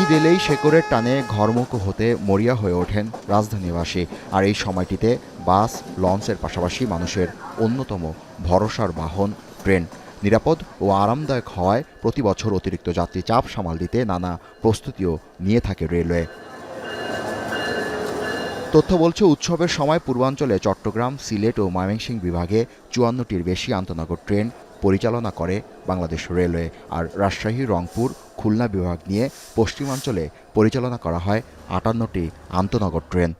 ঈদ এলেই শেকড়ের টানে ঘরমুখো হতে মরিয়া হয়ে ওঠেন রাজধানীবাসী। আর এই সময়টিতে বাস, লঞ্চের পাশাপাশি মানুষের অন্যতম ভরসার বাহন ট্রেন। নিরাপদ ও আরামদায়ক হওয়ায় প্রতি বছর অতিরিক্ত যাত্রী চাপ সামাল দিতে নানা প্রস্তুতিও নিয়ে থাকে রেলওয়ে। তথ্য বলছে, উৎসবের সময় পূর্বাঞ্চলে চট্টগ্রাম, সিলেট ও ময়মনসিংহ বিভাগে ৫৪টির বেশি আন্তনগর ট্রেন পরিচালনা করে বাংলাদেশ রেলওয়ে। আর রাজশাহী, রংপুর, খুলনা বিভাগ নিয়ে পশ্চিমাঞ্চলে পরিচালনা করা হয় ৫৮টি আন্তনগর ট্রেন।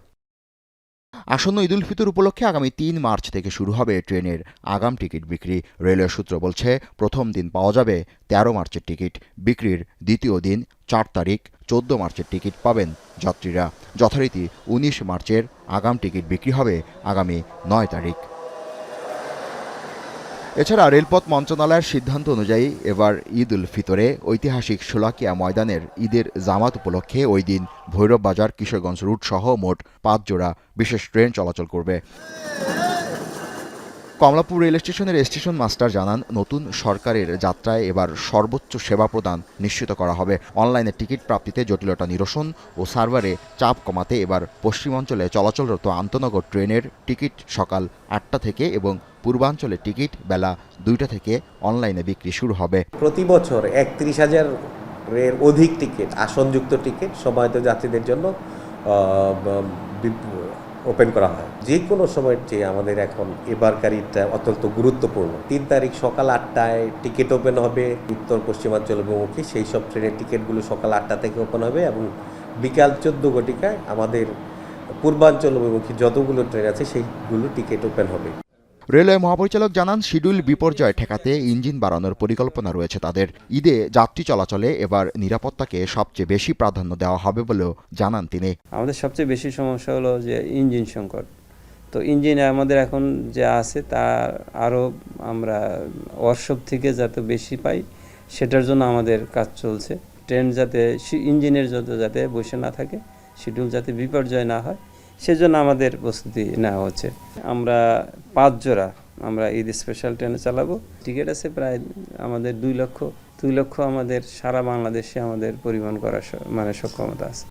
আসন্ন ঈদ উল ফিতর উপলক্ষে আগামী ৩ মার্চ থেকে শুরু হবে ট্রেনের আগাম টিকিট বিক্রি। রেলওয়ে সূত্র বলছে, প্রথম দিন পাওয়া যাবে ১৩ মার্চের টিকিট। বিক্রির দ্বিতীয় দিন ৪ তারিখ, ১৪ মার্চের টিকিট পাবেন যাত্রীরা। যথারীতি ১৯ মার্চের আগাম টিকিট বিক্রি হবে আগামী ৯ তারিখ। এছাড়া রেলপথ মন্ত্রণালয়ের সিদ্ধান্ত অনুযায়ী এবার ঈদ উল ফিতরে ঐতিহাসিক শোলাকিয়া ময়দানের ঈদের জামাত উপলক্ষে ওই দিন ভৈরব বাজার, কিশোরগঞ্জ রুট সহ মোট ৫ জোড়া বিশেষ ট্রেন চলাচল করবে। কমলাপুর রেল স্টেশনের স্টেশন মাস্টার জানান, নতুন সরকারের যাত্রায় এবার সর্বোচ্চ সেবা প্রদান নিশ্চিত করা হবে। অনলাইনে টিকিট প্রাপ্তিতে জটিলতা নিরসন ও সার্ভারে চাপ কমাতে এবার পশ্চিমাঞ্চলে চলাচলরত আন্তনগর ট্রেনের টিকিট সকাল ৮টা থেকে এবং পূর্বাঞ্চলের টিকিট বেলা ২টা থেকে অনলাইনে বিক্রি শুরু হবে। প্রতি বছর ৩১,০০০ এর অধিক টিকিট, আসনযুক্ত টিকিট সময়ত যাত্রীদের জন্য ওপেন করা হয়। যে কোনো সময়ের চেয়ে আমাদের এখন এবারকার ঈদটা অত্যন্ত গুরুত্বপূর্ণ। ৩ তারিখ সকাল ৮টায় টিকিট ওপেন হবে উত্তর পশ্চিমাঞ্চল অভিমুখী। সেই সব ট্রেনের টিকিটগুলো সকাল ৮টা থেকে ওপেন হবে এবং বিকাল ১৪ ঘটিকায় আমাদের পূর্বাঞ্চল অভিমুখী যতগুলো ট্রেন আছে সেইগুলো টিকিট ওপেন হবে। রেলওয়ে মহাপরিচালক জানান, শিডিউল বিপর্যয় ঠেকাতে ইঞ্জিন বাড়ানোর পরিকল্পনা রয়েছে তাদের। ঈদে যাত্রী চলাচলে এবার নিরাপত্তাকে সবচেয়ে বেশি প্রাধান্য দেওয়া হবে বলেও জানান তিনি। আমাদের সবচেয়ে বেশি সমস্যা হলো যে ইঞ্জিন সংকট। তো ইঞ্জিন আমাদের এখন যে আছে তা আরও আমরা ওয়ার্কশপ থেকে যাতে বেশি পাই সেটার জন্য আমাদের কাজ চলছে। ট্রেন যাতে ইঞ্জিনের যাতে বসে না থাকে, শিডিউল যাতে বিপর্যয় না হয় সেজন্য আমাদের প্রস্তুতি নেওয়া হচ্ছে। আমরা ৫ জোড়া আমরা ঈদ স্পেশাল ট্রেনে চালাবো। টিকিট আছে প্রায় আমাদের ২ লক্ষ আমাদের সারা বাংলাদেশে আমাদের পরিবহন করার সক্ষমতা আছে।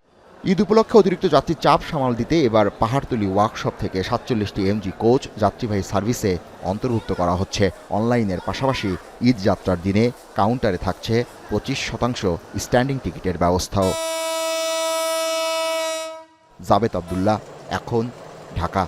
ঈদ উপলক্ষে অতিরিক্ত যাত্রীর চাপ সামাল দিতে এবার পাহাড়তলী ওয়ার্কশপ থেকে ৪৭টি এমজি কোচ যাত্রীবাহী সার্ভিসে অন্তর্ভুক্ত করা হচ্ছে। অনলাইনের পাশাপাশি ঈদ যাত্রার দিনে কাউন্টারে থাকছে ২৫% স্ট্যান্ডিং টিকিটের ব্যবস্থাও। জাবেদ আবদুল্লাহ, এখন, ঢাকা।